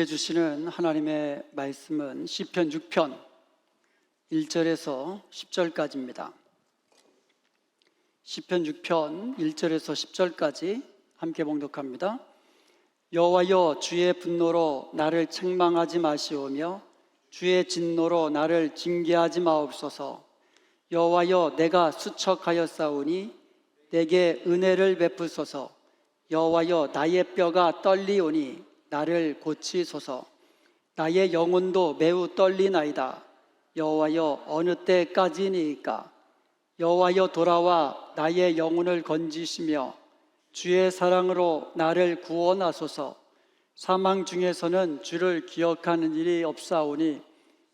우리에게 주시는 하나님의 말씀은 시편 6편 1절에서 10절까지입니다. 시편 6편 1절에서 10절까지 함께 봉독합니다. 여호와여, 주의 분노로 나를 책망하지 마시오며 주의 진노로 나를 징계하지 마옵소서. 여호와여, 내가 수척하였사오니 내게 은혜를 베푸소서. 여호와여, 나의 뼈가 떨리오니 나를 고치소서. 나의 영혼도 매우 떨리나이다. 여호와여, 어느 때까지니이까? 여호와여, 돌아와 나의 영혼을 건지시며 주의 사랑으로 나를 구원하소서. 사망 중에서는 주를 기억하는 일이 없사오니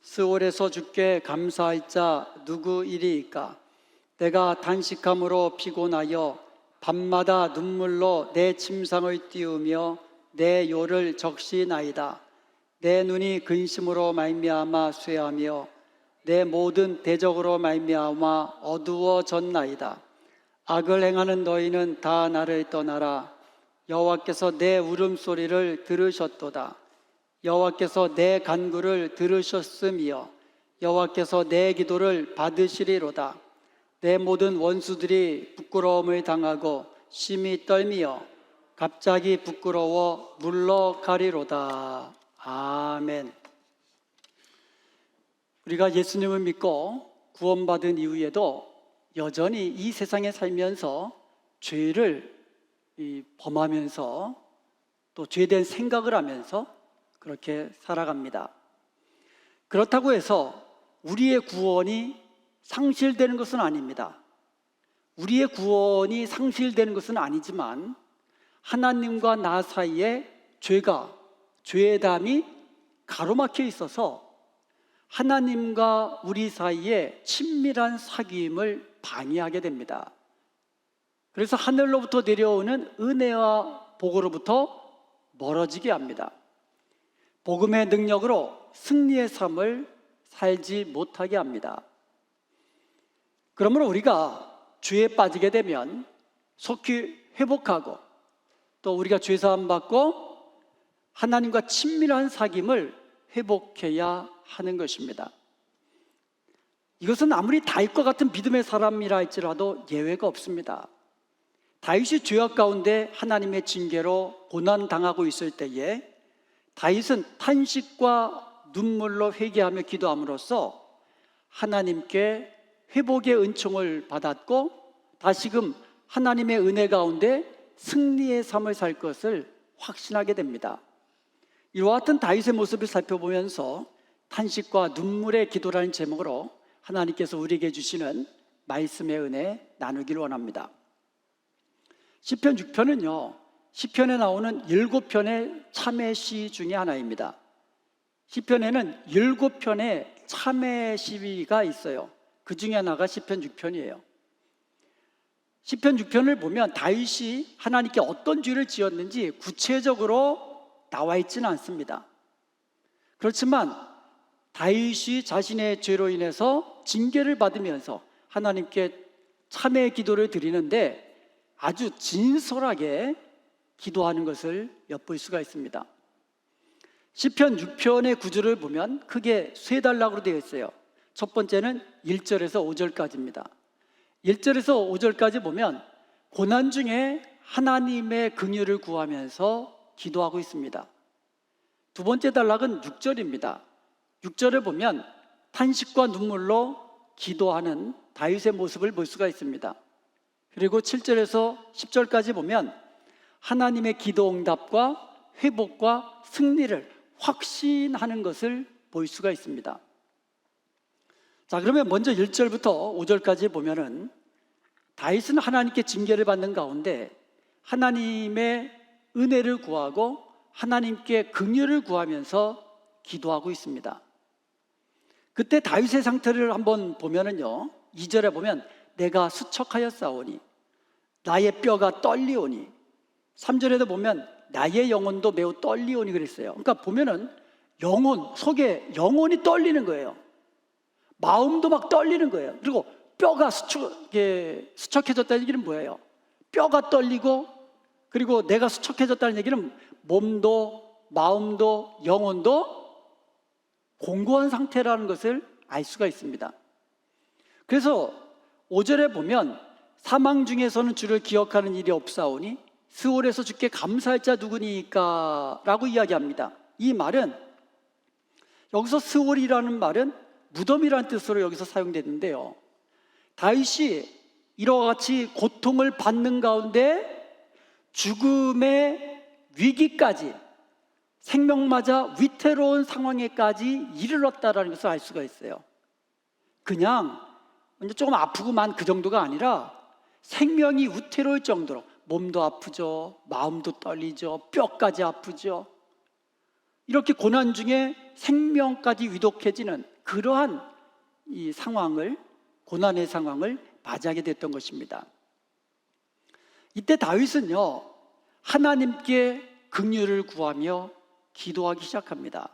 스올에서 주께 감사할 자 누구이리이까? 내가 단식함으로 피곤하여 밤마다 눈물로 내 침상을 띄우며 내 요를 적시나이다. 내 눈이 근심으로 말미암아 쇠하며 내 모든 대적으로 말미암아 어두워졌나이다. 악을 행하는 너희는 다 나를 떠나라. 여호와께서 내 울음소리를 들으셨도다. 여호와께서 내 간구를 들으셨으며 여호와께서 내 기도를 받으시리로다. 내 모든 원수들이 부끄러움을 당하고 심히 떨미어 갑자기 부끄러워 물러가리로다. 아멘. 우리가 예수님을 믿고 구원받은 이후에도 여전히 이 세상에 살면서 죄를 범하면서 또 죄된 생각을 하면서 그렇게 살아갑니다. 그렇다고 해서 우리의 구원이 상실되는 것은 아닙니다. 우리의 구원이 상실되는 것은 아니지만 하나님과 나 사이에 죄의 담이 가로막혀 있어서 하나님과 우리 사이에 친밀한 사귐을 방해하게 됩니다. 그래서 하늘로부터 내려오는 은혜와 복으로부터 멀어지게 합니다. 복음의 능력으로 승리의 삶을 살지 못하게 합니다. 그러므로 우리가 죄에 빠지게 되면 속히 회복하고 또 우리가 죄사함 받고 하나님과 친밀한 사귐을 회복해야 하는 것입니다. 이것은 아무리 다윗과 같은 믿음의 사람이라 할지라도 예외가 없습니다. 다윗이 죄악 가운데 하나님의 징계로 고난당하고 있을 때에 다윗은 탄식과 눈물로 회개하며 기도함으로써 하나님께 회복의 은총을 받았고 다시금 하나님의 은혜 가운데 승리의 삶을 살 것을 확신하게 됩니다. 이와 같은 다윗의 모습을 살펴보면서 탄식과 눈물의 기도라는 제목으로 하나님께서 우리에게 주시는 말씀의 은혜 나누기를 원합니다. 시편 6편은요 시편에 나오는 7편의 참회 시 중에 하나입니다. 시편에는 7편의 참회 시가 있어요. 그 중에 하나가 시편 6편이에요. 시편 6편을 보면 다윗이 하나님께 어떤 죄를 지었는지 구체적으로 나와 있지는 않습니다. 그렇지만 다윗이 자신의 죄로 인해서 징계를 받으면서 하나님께 참회의 기도를 드리는데 아주 진솔하게 기도하는 것을 엿볼 수가 있습니다. 시편 6편의 구절을 보면 크게 세 단락으로 되어 있어요. 첫 번째는 1절에서 5절까지입니다. 1절에서 5절까지 보면 고난 중에 하나님의 긍휼을 구하면서 기도하고 있습니다. 두 번째 단락은 6절입니다. 6절을 보면 탄식과 눈물로 기도하는 다윗의 모습을 볼 수가 있습니다. 그리고 7절에서 10절까지 보면 하나님의 기도 응답과 회복과 승리를 확신하는 것을 볼 수가 있습니다. 자, 그러면 먼저 1절부터 5절까지 보면은 다윗은 하나님께 징계를 받는 가운데 하나님의 은혜를 구하고 하나님께 긍휼을 구하면서 기도하고 있습니다. 그때 다윗의 상태를 한번 보면은요 2절에 보면 내가 수척하였사오니 나의 뼈가 떨리오니 3절에도 보면 나의 영혼도 매우 떨리오니 그랬어요. 그러니까 보면은 속에 영혼이 떨리는 거예요. 마음도 막 떨리는 거예요. 그리고 뼈가 수척해졌다는 얘기는 뭐예요? 뼈가 떨리고 그리고 내가 수척해졌다는 얘기는 몸도 마음도 영혼도 공고한 상태라는 것을 알 수가 있습니다. 그래서 5절에 보면 사망 중에서는 주를 기억하는 일이 없사오니 스올에서 주께 감사할 자 누구니까 라고 이야기합니다. 이 말은 여기서 스올이라는 말은 무덤이라는 뜻으로 여기서 사용됐는데요, 다윗이 이와 같이 고통을 받는 가운데 죽음의 위기까지, 생명마저 위태로운 상황에까지 이르렀다는 것을 알 수가 있어요. 그냥 조금 아프고만 그 정도가 아니라 생명이 위태로울 정도로 몸도 아프죠, 마음도 떨리죠, 뼈까지 아프죠. 이렇게 고난 중에 생명까지 위독해지는 그러한 이 상황을, 고난의 상황을 맞이하게 됐던 것입니다. 이때 다윗은요, 하나님께 긍휼을 구하며 기도하기 시작합니다.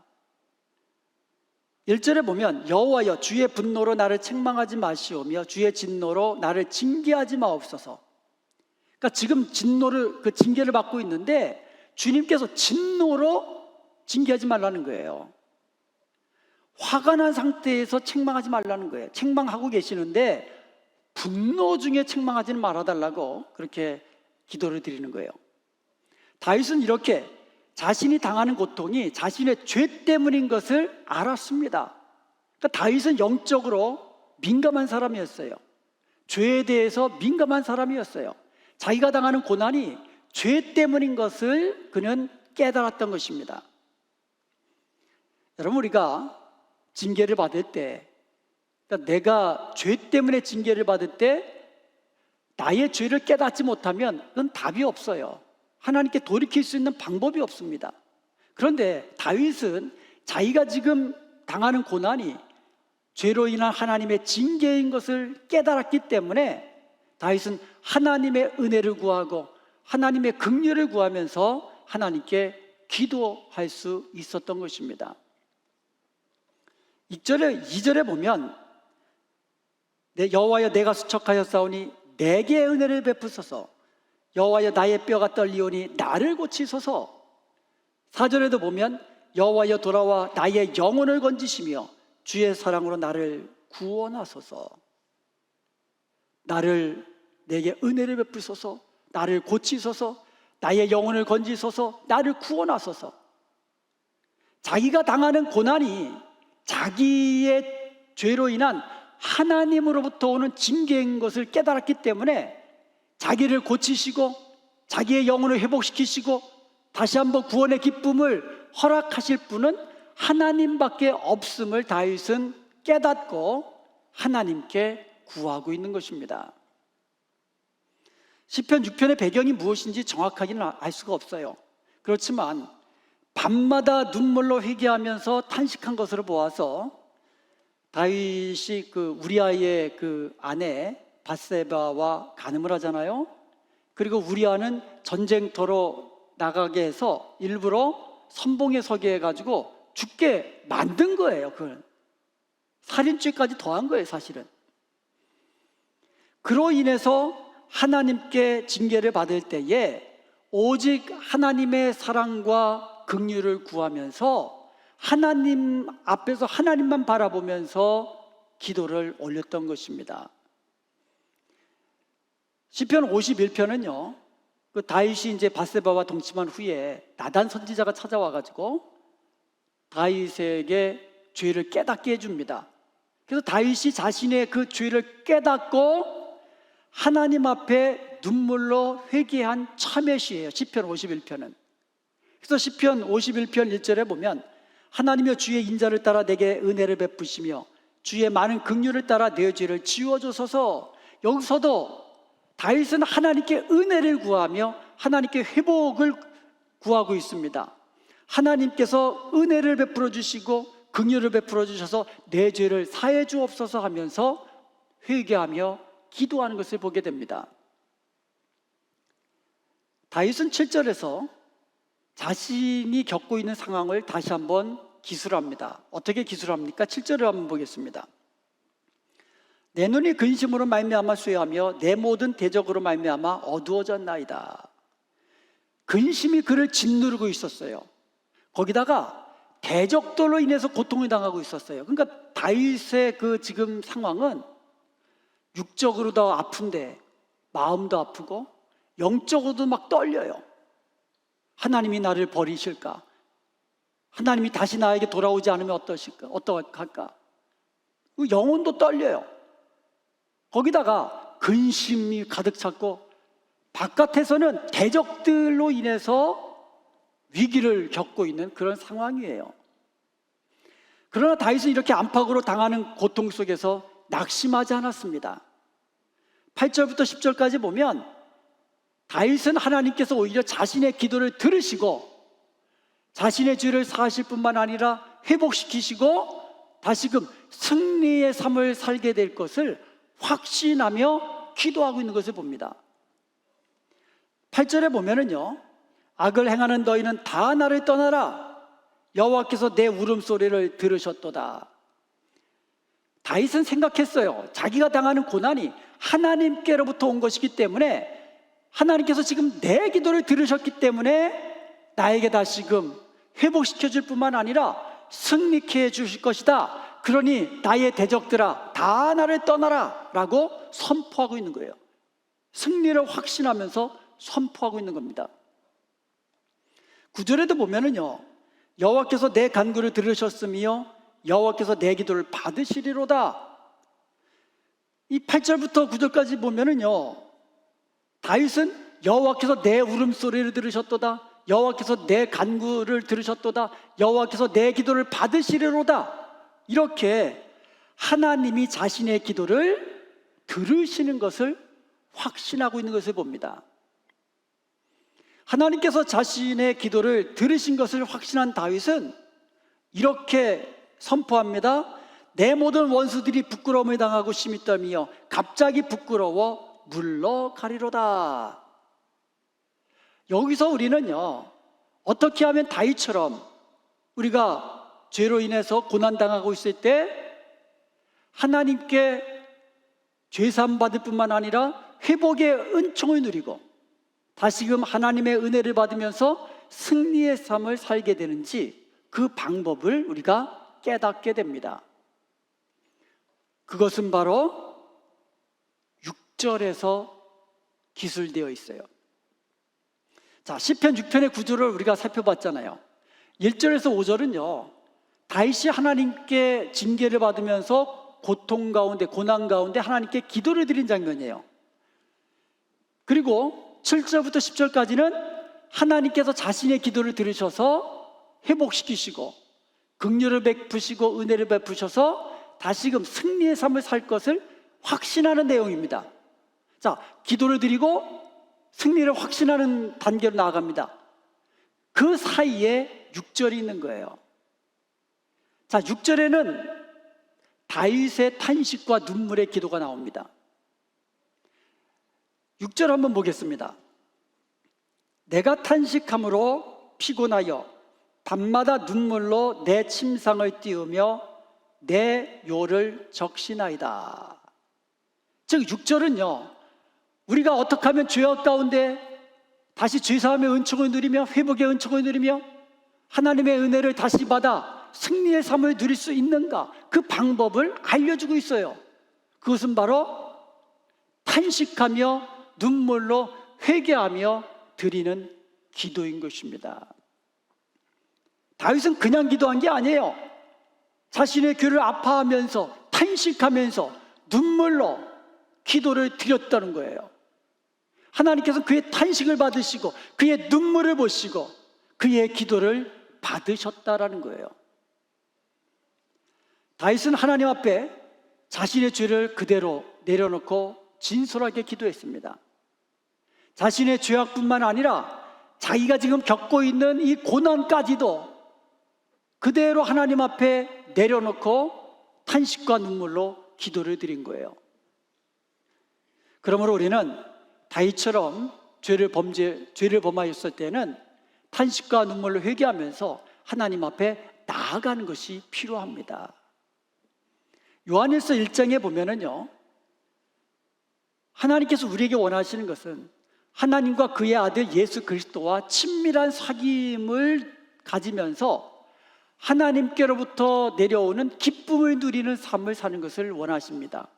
1절에 보면 여호와여 주의 분노로 나를 책망하지 마시오며 주의 진노로 나를 징계하지 마옵소서. 그러니까 지금 징계를 받고 있는데 주님께서 진노로 징계하지 말라는 거예요. 화가 난 상태에서 책망하지 말라는 거예요. 책망하고 계시는데 분노 중에 책망하지는 말아달라고 그렇게 기도를 드리는 거예요. 다윗은 이렇게 자신이 당하는 고통이 자신의 죄 때문인 것을 알았습니다. 그러니까 다윗은 영적으로 민감한 사람이었어요. 죄에 대해서 민감한 사람이었어요. 자기가 당하는 고난이 죄 때문인 것을 그는 깨달았던 것입니다. 여러분, 우리가 징계를 받을 때, 그러니까 내가 죄 때문에 징계를 받을 때 나의 죄를 깨닫지 못하면 그건 답이 없어요. 하나님께 돌이킬 수 있는 방법이 없습니다. 그런데 다윗은 자기가 지금 당하는 고난이 죄로 인한 하나님의 징계인 것을 깨달았기 때문에 다윗은 하나님의 은혜를 구하고 하나님의 긍휼을 구하면서 하나님께 기도할 수 있었던 것입니다. 2절에 보면 여호와여 내가 수척하였사오니 내게 은혜를 베푸소서. 여호와여 나의 뼈가 떨리오니 나를 고치소서. 4절에도 보면 여호와여 돌아와 나의 영혼을 건지시며 주의 사랑으로 나를 구원하소서. 내게 은혜를 베푸소서, 나를 고치소서, 나의 영혼을 건지소서, 나를 구원하소서. 자기가 당하는 고난이 자기의 죄로 인한 하나님으로부터 오는 징계인 것을 깨달았기 때문에 자기를 고치시고 자기의 영혼을 회복시키시고 다시 한번 구원의 기쁨을 허락하실 분은 하나님밖에 없음을 다윗은 깨닫고 하나님께 구하고 있는 것입니다. 시편 6편의 배경이 무엇인지 정확하게는 알 수가 없어요. 그렇지만 밤마다 눈물로 회개하면서 탄식한 것으로 보아서 다윗이 우리아의 아내 밧세바와 간음을 하잖아요. 그리고 우리아는 전쟁터로 나가게 해서 일부러 선봉에 서게 해가지고 죽게 만든 거예요. 그걸 살인죄까지 더한 거예요, 사실은. 그로 인해서 하나님께 징계를 받을 때에 오직 하나님의 사랑과 긍휼을 구하면서 하나님 앞에서 하나님만 바라보면서 기도를 올렸던 것입니다. 시편 51편은요, 다윗이 이제 밧세바와 동침한 후에 나단 선지자가 찾아와가지고 다윗에게 죄를 깨닫게 해줍니다. 그래서 다윗이 자신의 그 죄를 깨닫고 하나님 앞에 눈물로 회개한 참회 시예요, 시편 51편은. 그래서 시편 51편 1절에 보면 하나님이여 주의 인자를 따라 내게 은혜를 베푸시며 주의 많은 긍휼을 따라 내 죄를 지워주소서. 여기서도 다윗은 하나님께 은혜를 구하며 하나님께 회복을 구하고 있습니다. 하나님께서 은혜를 베풀어 주시고 긍휼을 베풀어 주셔서 내 죄를 사해 주옵소서 하면서 회개하며 기도하는 것을 보게 됩니다. 다윗은 7절에서 자신이 겪고 있는 상황을 다시 한번 기술합니다. 어떻게 기술합니까? 7절을 한번 보겠습니다. 내 눈이 근심으로 말미암아 쇠하며 내 모든 대적으로 말미암아 어두워졌나이다. 근심이 그를 짓누르고 있었어요. 거기다가 대적들로 인해서 고통을 당하고 있었어요. 그러니까 다윗의 그 지금 상황은 육적으로도 아픈데 마음도 아프고 영적으로도 막 떨려요. 하나님이 나를 버리실까? 하나님이 다시 나에게 돌아오지 않으면 어떡할까? 영혼도 떨려요. 거기다가 근심이 가득 찼고 바깥에서는 대적들로 인해서 위기를 겪고 있는 그런 상황이에요. 그러나 다윗은 이렇게 안팎으로 당하는 고통 속에서 낙심하지 않았습니다. 8절부터 10절까지 보면 다윗은 하나님께서 오히려 자신의 기도를 들으시고 자신의 죄를 사하실 뿐만 아니라 회복시키시고 다시금 승리의 삶을 살게 될 것을 확신하며 기도하고 있는 것을 봅니다. 8절에 보면은요, 악을 행하는 너희는 다 나를 떠나라. 여호와께서 내 울음소리를 들으셨도다. 다윗은 생각했어요. 자기가 당하는 고난이 하나님께로부터 온 것이기 때문에 하나님께서 지금 내 기도를 들으셨기 때문에 나에게 다시금 회복시켜 줄 뿐만 아니라 승리케 해 주실 것이다. 그러니 나의 대적들아 다 나를 떠나라 라고 선포하고 있는 거예요. 승리를 확신하면서 선포하고 있는 겁니다. 9절에도 보면은요, 여호와께서 내 간구를 들으셨으며 여호와께서 내 기도를 받으시리로다. 이 8절부터 9절까지 보면은요, 다윗은 여호와께서 내 울음소리를 들으셨도다, 여호와께서 내 간구를 들으셨도다, 여호와께서 내 기도를 받으시리로다, 이렇게 하나님이 자신의 기도를 들으시는 것을 확신하고 있는 것을 봅니다. 하나님께서 자신의 기도를 들으신 것을 확신한 다윗은 이렇게 선포합니다. 내 모든 원수들이 부끄러움을 당하고 심히 떨며 갑자기 부끄러워 물러가리로다. 여기서 우리는요, 어떻게 하면 다윗처럼 우리가 죄로 인해서 고난당하고 있을 때 하나님께 죄사함 받을 뿐만 아니라 회복의 은총을 누리고 다시금 하나님의 은혜를 받으면서 승리의 삶을 살게 되는지 그 방법을 우리가 깨닫게 됩니다. 그것은 바로 6절에서 기술되어 있어요. 자, 시편 6편의 구조를 우리가 살펴봤잖아요. 1절에서 5절은요, 다윗이 하나님께 징계를 받으면서 고통 가운데, 고난 가운데 하나님께 기도를 드린 장면이에요. 그리고 7절부터 10절까지는 하나님께서 자신의 기도를 들으셔서 회복시키시고 긍휼을 베푸시고 은혜를 베푸셔서 다시금 승리의 삶을 살 것을 확신하는 내용입니다. 자, 기도를 드리고 승리를 확신하는 단계로 나아갑니다. 그 사이에 6절이 있는 거예요. 자, 6절에는 다윗의 탄식과 눈물의 기도가 나옵니다. 6절 한번 보겠습니다. 내가 탄식함으로 피곤하여 밤마다 눈물로 내 침상을 띄우며 내 요를 적시나이다. 즉 6절은요, 우리가 어떻게 하면 죄악 가운데 다시 죄사함의 은총을 누리며 회복의 은총을 누리며 하나님의 은혜를 다시 받아 승리의 삶을 누릴 수 있는가, 그 방법을 알려주고 있어요. 그것은 바로 탄식하며 눈물로 회개하며 드리는 기도인 것입니다. 다윗은 그냥 기도한 게 아니에요. 자신의 죄를 아파하면서 탄식하면서 눈물로 기도를 드렸다는 거예요. 하나님께서 그의 탄식을 받으시고 그의 눈물을 보시고 그의 기도를 받으셨다라는 거예요. 다윗은 하나님 앞에 자신의 죄를 그대로 내려놓고 진솔하게 기도했습니다. 자신의 죄악뿐만 아니라 자기가 지금 겪고 있는 이 고난까지도 그대로 하나님 앞에 내려놓고 탄식과 눈물로 기도를 드린 거예요. 그러므로 우리는 다윗처럼 죄를 범하였을 때는 탄식과 눈물로 회개하면서 하나님 앞에 나아가는 것이 필요합니다. 요한일서 1장에 보면은요, 하나님께서 우리에게 원하시는 것은 하나님과 그의 아들 예수 그리스도와 친밀한 사귐을 가지면서 하나님께로부터 내려오는 기쁨을 누리는 삶을 사는 것을 원하십니다.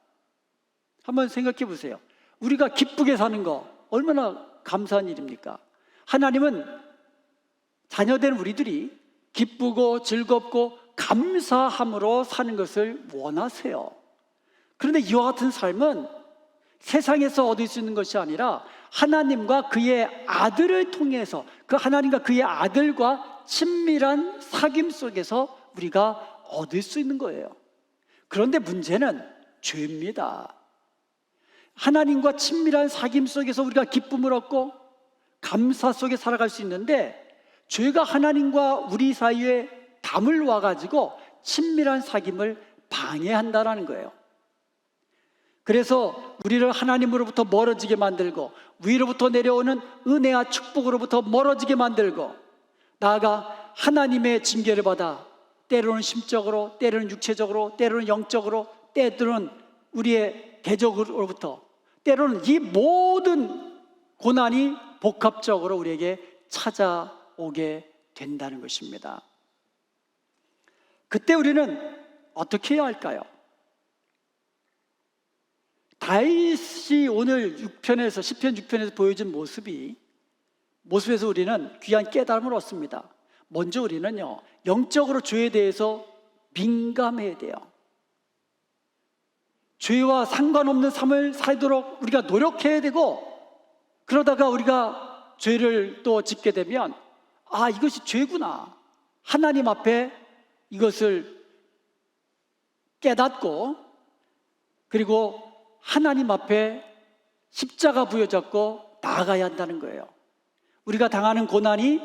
한번 생각해 보세요. 우리가 기쁘게 사는 거 얼마나 감사한 일입니까? 하나님은 자녀된 우리들이 기쁘고 즐겁고 감사함으로 사는 것을 원하세요. 그런데 이와 같은 삶은 세상에서 얻을 수 있는 것이 아니라 하나님과 그의 아들을 통해서, 그 하나님과 그의 아들과 친밀한 사귐 속에서 우리가 얻을 수 있는 거예요. 그런데 문제는 죄입니다. 하나님과 친밀한 사귐 속에서 우리가 기쁨을 얻고 감사 속에 살아갈 수 있는데, 죄가 하나님과 우리 사이에 담을 와가지고 친밀한 사귐을 방해한다라는 거예요. 그래서 우리를 하나님으로부터 멀어지게 만들고, 위로부터 내려오는 은혜와 축복으로부터 멀어지게 만들고, 나아가 하나님의 징계를 받아 때로는 심적으로, 때로는 육체적으로, 때로는 영적으로, 때로는 우리의 대적으로부터, 때로는 이 모든 고난이 복합적으로 우리에게 찾아오게 된다는 것입니다. 그때 우리는 어떻게 해야 할까요? 다윗이 오늘 6편에서 10편 6편에서 보여준 모습에서 우리는 귀한 깨달음을 얻습니다. 먼저 우리는요, 영적으로 죄에 대해서 민감해야 돼요. 죄와 상관없는 삶을 살도록 우리가 노력해야 되고, 그러다가 우리가 죄를 또 짓게 되면 이것이 죄구나, 하나님 앞에 이것을 깨닫고, 그리고 하나님 앞에 십자가 부여잡고 나아가야 한다는 거예요. 우리가 당하는 고난이,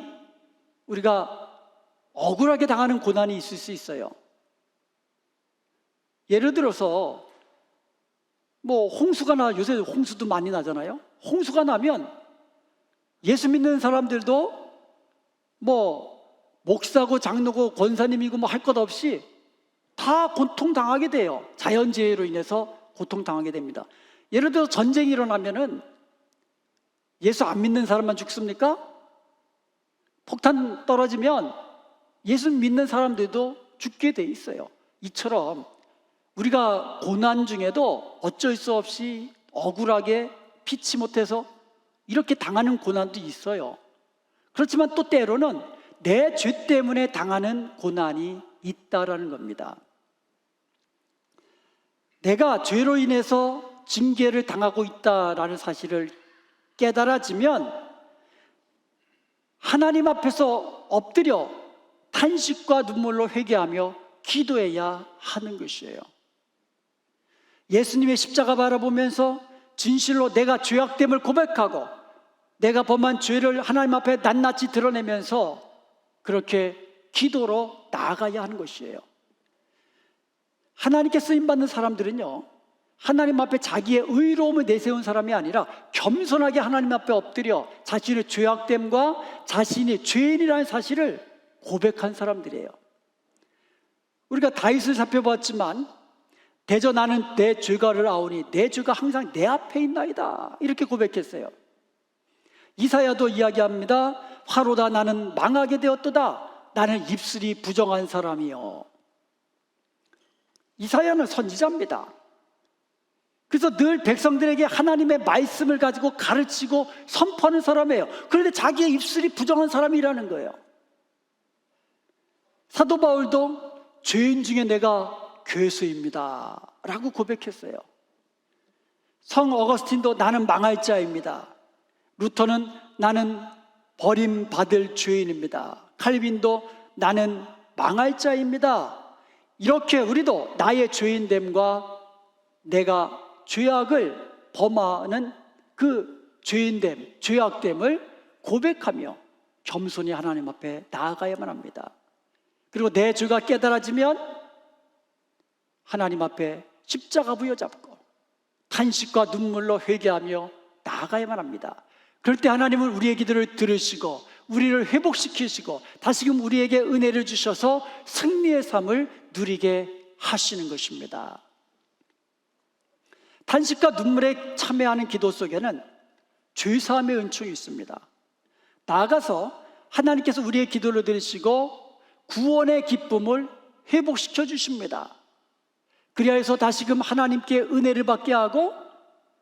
우리가 억울하게 당하는 고난이 있을 수 있어요. 예를 들어서 홍수가 요새 홍수도 많이 나잖아요. 홍수가 나면 예수 믿는 사람들도 목사고 장로고 권사님이고 할 것 없이 다 고통당하게 돼요. 자연재해로 인해서 고통당하게 됩니다. 예를 들어 전쟁이 일어나면은 예수 안 믿는 사람만 죽습니까? 폭탄 떨어지면 예수 믿는 사람들도 죽게 돼 있어요. 이처럼 우리가 고난 중에도 어쩔 수 없이 억울하게 피치 못해서 이렇게 당하는 고난도 있어요. 그렇지만 또 때로는 내 죄 때문에 당하는 고난이 있다라는 겁니다. 내가 죄로 인해서 징계를 당하고 있다라는 사실을 깨달아지면 하나님 앞에서 엎드려 탄식과 눈물로 회개하며 기도해야 하는 것이에요. 예수님의 십자가 바라보면서 진실로 내가 죄악됨을 고백하고 내가 범한 죄를 하나님 앞에 낱낱이 드러내면서 그렇게 기도로 나아가야 하는 것이에요. 하나님께 쓰임받는 사람들은요, 하나님 앞에 자기의 의로움을 내세운 사람이 아니라 겸손하게 하나님 앞에 엎드려 자신의 죄악됨과 자신이 죄인이라는 사실을 고백한 사람들이에요. 우리가 다윗을 살펴봤지만 대저 나는 내 죄가를 아오니 내 죄가 항상 내 앞에 있나이다, 이렇게 고백했어요. 이사야도 이야기합니다. 화로다 나는 망하게 되었도다, 나는 입술이 부정한 사람이요. 이사야는 선지자입니다. 그래서 늘 백성들에게 하나님의 말씀을 가지고 가르치고 선포하는 사람이에요. 그런데 자기의 입술이 부정한 사람이라는 거예요. 사도 바울도 죄인 중에 내가 괴수입니다 라고 고백했어요. 성 어거스틴도 나는 망할 자입니다. 루터는 나는 버림받을 죄인입니다. 칼빈도 나는 망할 자입니다. 이렇게 우리도 나의 죄인됨과 내가 죄악을 범하는 그 죄인됨, 죄악됨을 고백하며 겸손히 하나님 앞에 나아가야만 합니다. 그리고 내 죄가 깨달아지면 하나님 앞에 십자가 부여잡고 탄식과 눈물로 회개하며 나아가야만 합니다. 그럴 때 하나님은 우리의 기도를 들으시고 우리를 회복시키시고 다시금 우리에게 은혜를 주셔서 승리의 삶을 누리게 하시는 것입니다. 탄식과 눈물에 참여하는 기도 속에는 죄사함의 은총이 있습니다. 나아가서 하나님께서 우리의 기도를 들으시고 구원의 기쁨을 회복시켜 주십니다. 그리하여 다시금 하나님께 은혜를 받게 하고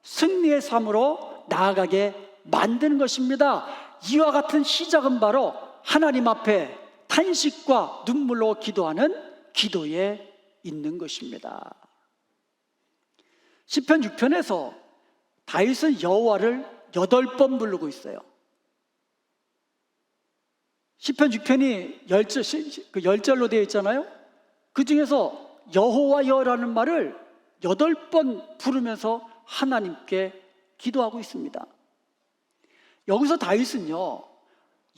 승리의 삶으로 나아가게 만드는 것입니다. 이와 같은 시작은 바로 하나님 앞에 탄식과 눈물로 기도하는 기도에 있는 것입니다. 시편 6편에서 다윗은 여호와를 8번 부르고 있어요. 시편 6편이 10절로 되어 있잖아요. 그 중에서 여호와여라는 말을 8번 부르면서 하나님께 기도하고 있습니다. 여기서 다윗은요,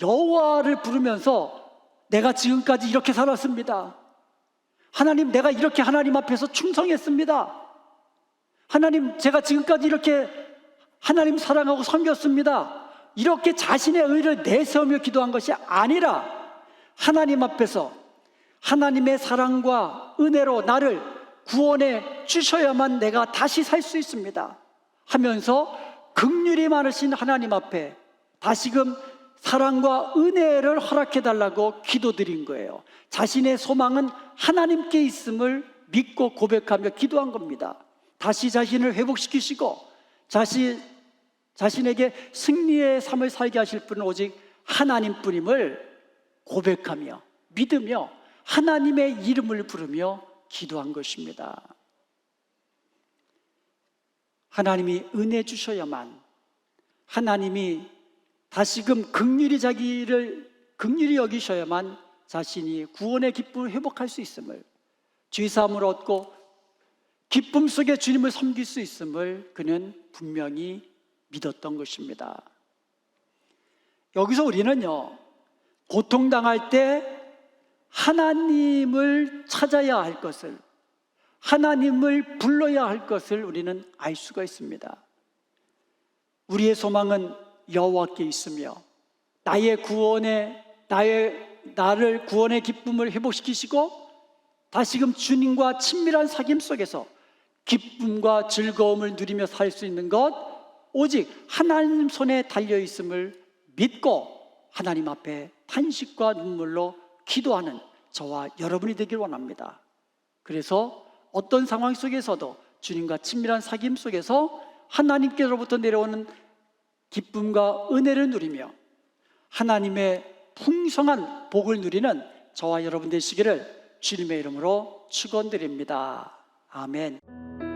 여호와를 부르면서 내가 지금까지 이렇게 살았습니다. 하나님, 내가 이렇게 하나님 앞에서 충성했습니다. 하나님, 제가 지금까지 이렇게 하나님 사랑하고 섬겼습니다. 이렇게 자신의 의를 내세우며 기도한 것이 아니라 하나님 앞에서 하나님의 사랑과 은혜로 나를 구원해 주셔야만 내가 다시 살 수 있습니다 하면서 긍휼이 많으신 하나님 앞에 다시금 사랑과 은혜를 허락해 달라고 기도드린 거예요. 자신의 소망은 하나님께 있음을 믿고 고백하며 기도한 겁니다. 다시 자신을 회복시키시고 자신에게 승리의 삶을 살게 하실 분은 오직 하나님뿐임을 고백하며 믿으며 하나님의 이름을 부르며 기도한 것입니다. 하나님이 은혜 주셔야만, 하나님이 다시금 긍휼히 여기셔야만 자신이 구원의 기쁨을 회복할 수 있음을, 죄사함을 얻고 기쁨 속에 주님을 섬길 수 있음을 그는 분명히 믿었던 것입니다. 여기서 우리는요, 고통당할 때 하나님을 찾아야 할 것을, 하나님을 불러야 할 것을 우리는 알 수가 있습니다. 우리의 소망은 여호와께 있으며 나를 구원의 기쁨을 회복시키시고 다시금 주님과 친밀한 사귐 속에서 기쁨과 즐거움을 누리며 살 수 있는 것, 오직 하나님 손에 달려 있음을 믿고 하나님 앞에 탄식과 눈물로 기도하는 저와 여러분이 되길 원합니다. 그래서 어떤 상황 속에서도 주님과 친밀한 사귐 속에서 하나님께로부터 내려오는 기쁨과 은혜를 누리며 하나님의 풍성한 복을 누리는 저와 여러분 되시기를 주님의 이름으로 축원드립니다. 아멘.